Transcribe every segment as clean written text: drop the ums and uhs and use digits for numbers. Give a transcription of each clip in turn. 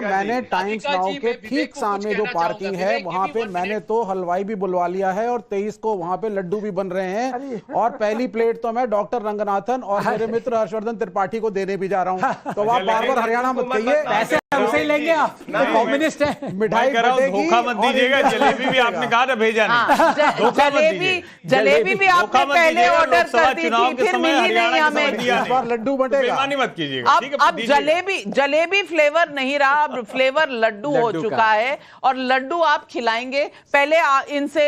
मैंने times now के ठीक सामने जो पार्किंग है वहां पे मैंने तो हलवाई भी बुलवा लिया है और 23 को वहां पे लड्डू भी बन रहे हैं और पहली प्लेट तो मैं डॉक्टर रंगनाथन और मेरे मित्र हर्षवर्धन त्रिपाठी को देने भी जा रहा हूं। तो आप बार बार हरियाणा मत कहिए, पैसे हमसे ही लेंगे आप, तो कम्युनिस्ट है। मिठाई धोखा मत दीजिएगा। जलेबी भी आपने कहा था भेजा नहीं। जलेबी भी आपने पहले ऑर्डर कर दी थी, फिर मिली नहीं हमें। इस बार लड्डू बटेगा। मत कीजिएगा। अब जलेबी फ्लेवर नहीं रहा, अब फ्लेवर लड्डू हो चुका है और लड्डू आप खिलाएंगे। पहले इनसे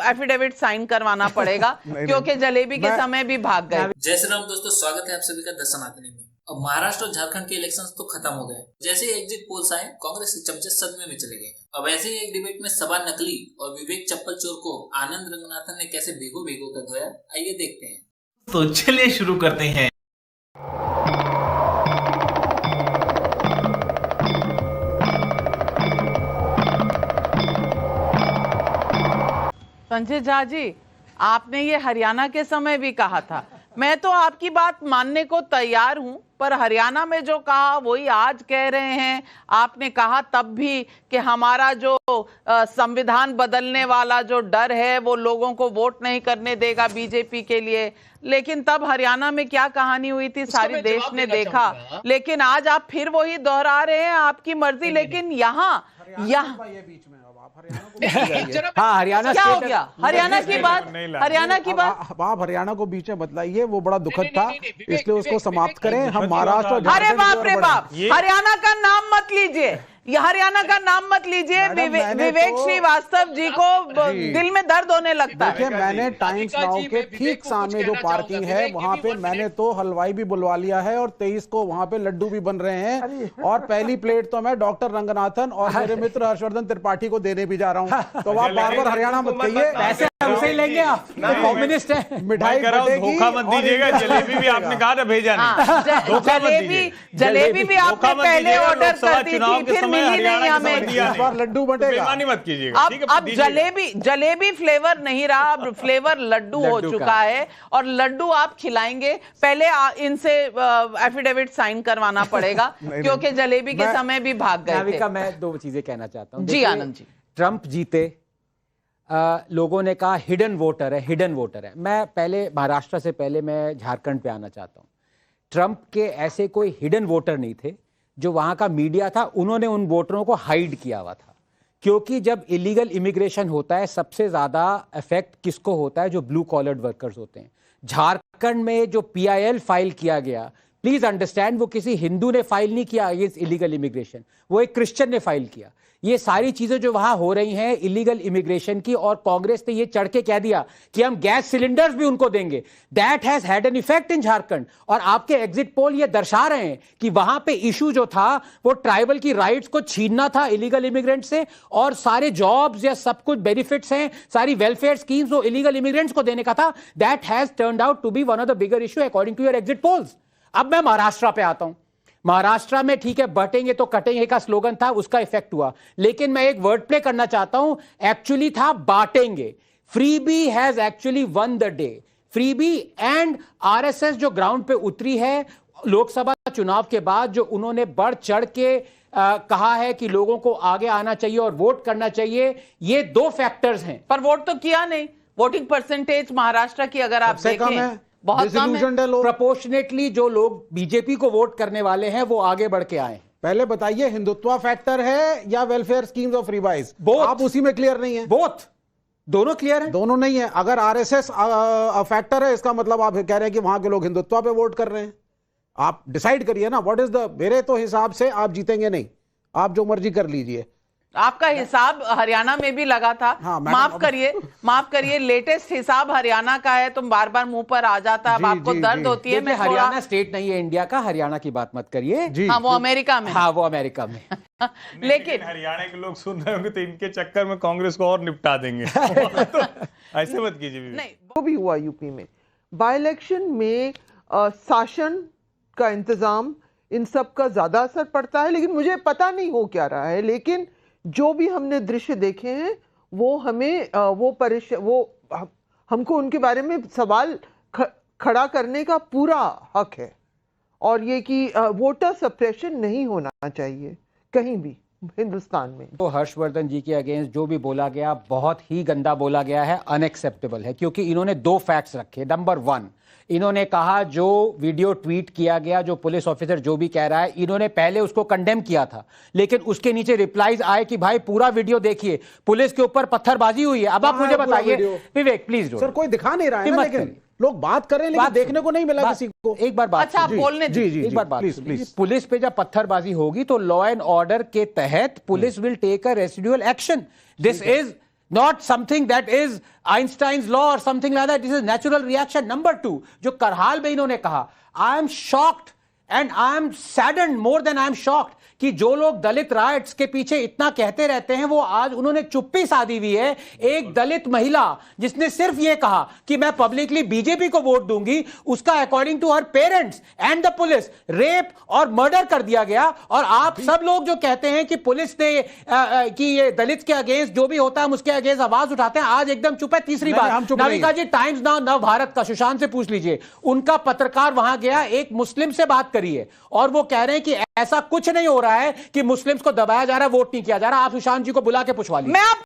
एफिडेविट साइन करवाना पड़ेगा क्योंकि जलेबी के समय भी भाग गए। जय श्री राम दोस्तों, स्वागत है आप सभी का द सनातनी में। अब महाराष्ट्र और झारखंड के इलेक्शंस तो खत्म हो गए। जैसे ही एग्जिट पोल्स आए, कांग्रेस के चमचे सदमे में चले गए। अब ऐसे ही एक डिबेट में सबा नकली और विवेक चप्पल चोर को आनंद रंगनाथन ने कैसे भिगो कर धोया, आइए देखते हैं। तो चलिए शुरू करते हैं। संजय झा जी, आपने ये हरियाणा के समय भी कहा था। मैं तो आपकी बात मानने को तैयार हूं, पर हरियाणा में जो कहा वही आज कह रहे हैं। आपने कहा तब भी कि हमारा जो संविधान बदलने वाला जो डर है वो लोगों को वोट नहीं करने देगा बीजेपी के लिए। लेकिन तब हरियाणा में क्या कहानी हुई थी सारी देश ने देखा। लेकिन आज आप फिर वही दोहरा रहे हैं, आपकी मर्जी। लेकिन यहाँ हाँ, हरियाणा क्या हो गया? हरियाणा की बात आप हरियाणा को बीच में बतलाइए, वो बड़ा दुखद था, इसलिए उसको समाप्त करें। हम महाराष्ट्र। अरे बाप रे बाप, हरियाणा का नाम मत लीजिए, हरियाणा का नाम मत लीजिए। विवेक श्रीवास्तव जी को दिल में दर्द होने लगता है। देखिए, मैंने टाइम्स नाउ के ठीक सामने जो पार्किंग है वहां पे मैंने तो हलवाई भी बुलवा लिया है और 23 को वहां पे लड्डू भी बन रहे हैं और पहली प्लेट तो मैं डॉक्टर रंगनाथन और मेरे मित्र हर्षवर्धन त्रिपाठी को देने भी जा रहा हूं। तो आप बार बार हरियाणा मत कहिए, पैसे हमसे ही लेंगे आप, तो कम्युनिस्ट है। मिठाई धोखा मत दीजिएगा। जलेबी भी आपने कहा था भेजा नहीं। जलेबी भी आपने पहले ऑर्डर कर दी थी, फिर मिली नहीं हमें। इस बार लड्डू बटेगा। मत कीजिएगा। अब जलेबी फ्लेवर नहीं रहा, अब फ्लेवर लड्डू हो चुका है और लड्डू आप खिलाएंगे। पहले इनसे एफिडेविट साइन करवाना पड़ेगा क्योंकि जलेबी के समय भी भाग गए थे। मैं दो चीजें कहना चाहता हूँ। जी आनंद जी, ट्रंप जीते, लोगों ने कहा हिडन वोटर है। मैं पहले महाराष्ट्र से पहले मैं झारखंड पे आना चाहता हूँ। ट्रंप के ऐसे कोई हिडन वोटर नहीं थे। जो वहां का मीडिया था उन्होंने उन वोटरों को हाइड किया हुआ था, क्योंकि जब इलीगल इमिग्रेशन होता है सबसे ज्यादा इफेक्ट किसको होता है? जो ब्लू कॉलर्ड वर्कर्स होते हैं। झारखंड में जो PIL फाइल किया गया, प्लीज अंडरस्टैंड, वो किसी हिंदू ने फाइल नहीं किया अगेंस्ट इलीगल इमिग्रेशन, वो एक क्रिश्चियन ने फाइल किया। ये सारी चीजें जो वहां हो रही हैं इलीगल इमिग्रेशन की, और कांग्रेस ने ये चढ़ के कह दिया कि हम गैस सिलेंडर्स भी उनको देंगे। That has had an effect in Jharkhand. और आपके एग्जिट पोल ये दर्शा रहे हैं कि वहां पे इशू जो था वो ट्राइबल की राइट्स को छीनना था इलीगल इमिग्रेंट से, और सारे जॉब्स या सब कुछ बेनिफिट्स हैं, सारी वेलफेयर स्कीम्स वो इलीगल इमिग्रेंट्स को देने का था। That has turned out to be one of the bigger issue according to your exit polls. अब मैं महाराष्ट्र पे आता हूं। महाराष्ट्र में ठीक है, बटेंगे तो कटेंगे का स्लोगन था, उसका इफेक्ट हुआ। लेकिन मैं एक वर्ड प्ले करना चाहता हूं, एक्चुअली था बांटेंगे। Freebie has actually one the day. Freebie and RSS जो ग्राउंड पे उतरी है लोकसभा चुनाव के बाद, जो उन्होंने बढ़ चढ़ के कहा है कि लोगों को आगे आना चाहिए और वोट करना चाहिए, ये दो फैक्टर्स हैं। पर वोट तो किया नहीं। वोटिंग परसेंटेज महाराष्ट्र की अगर आप देखें बहुत कम है। प्रोपोर्शनेटली जो लोग बीजेपी को वोट करने वाले हैं वो आगे बढ़ के आए। पहले बताइए, हिंदुत्व फैक्टर है या वेलफेयर स्कीम्स और फ्री बाइज? आप उसी में क्लियर नहीं है। बोथ, दोनों क्लियर है। दोनों नहीं है। अगर RSS फैक्टर है, इसका मतलब आप कह रहे हैं कि वहां के लोग हिंदुत्व पे वोट कर रहे हैं। आप डिसाइड करिए ना, व्हाट इज द। मेरे तो हिसाब से आप जीतेंगे नहीं, आप जो मर्जी कर लीजिए। आपका हिसाब हरियाणा में भी लगा था। हाँ, माफ करिए, लेटेस्ट हिसाब हरियाणा का है। तुम बार बार मुंह पर आ जाता है, अब आपको दर्द होती है। मैं हरियाणा स्टेट नहीं है इंडिया का, हरियाणा की बात मत करिए। हाँ, वो अमेरिका में। हाँ, वो अमेरिका में। लेकिन हरियाणा के लोग सुन रहे होंगे तो इनके चक्कर में कांग्रेस को और निपटा देंगे। तो ऐसे मत कीजिए। नहीं, वो भी हुआ यूपी में बाई इलेक्शन में। शासन का इंतजाम, इन सब का ज्यादा असर पड़ता है, लेकिन मुझे पता नहीं हो क्या रहा है। लेकिन जो भी हमने दृश्य देखे हैं वो हमें हमको उनके बारे में सवाल खड़ा करने का पूरा हक है। और ये कि वोटर सप्रेशन नहीं होना चाहिए, कहीं भी हिंदुस्तान में। तो हर्षवर्धन जी के अगेंस्ट जो भी बोला गया बहुत ही गंदा बोला गया है, अनएक्सेप्टेबल है, क्योंकि इन्होंने 2 फैक्ट्स रखे। नंबर 1, इन्होंने कहा जो वीडियो ट्वीट किया गया, जो पुलिस ऑफिसर जो भी कह रहा है, इन्होंने पहले उसको कंडेम किया था, लेकिन उसके नीचे रिप्लाईज आए कि भाई पूरा वीडियो देखिए, पुलिस के ऊपर पत्थरबाजी हुई है। अब आप मुझे बताइए विवेक प्लीज। सर कोई दिखा नहीं रहा है ना, लेकिन लोग बात कर रहे हैं, लेकिन देखने को नहीं मिला किसी को। एक बार बात, अच्छा आप बोलने जी जी एक बार बात, प्लीज। पुलिस पे जब पत्थरबाजी होगी तो लॉ एंड ऑर्डर के तहत police will take a residual action. This is not something that is Einstein's law or something like that. This is natural reaction. Number 2, जो करहाल में इन्होंने कहा, I am shocked and I am saddened more than I am shocked कि जो लोग दलित rights के पीछे इतना कहते रहते हैं वो आज उन्होंने चुप्पी साधी हुई है। एक दलित महिला जिसने सिर्फ ये कहा कि मैं पब्लिकली बीजेपी को वोट दूंगी, उसका according to her parents and the police rape और मर्डर कर दिया गया। और आप सब लोग जो कहते हैं कि पुलिस ने कि ये दलित के अगेंस्ट जो भी होता है हम उसके अगेंस्ट आवाज उठाते हैं, आज एकदम चुप है। तीसरी बात, नाविका जी टाइम्स नाउ नव भारत का सुशांत से पूछ लीजिए, उनका पत्रकार वहां गया, एक मुस्लिम से बात करी है और वो कह रहे हैं कि ऐसा कुछ नहीं हो रहा है कि मुस्लिम्स को दबाया जा रहा है, वोट नहीं किया जा रहा। आप सुशांत जी को बुला के पूछवा लीजिए।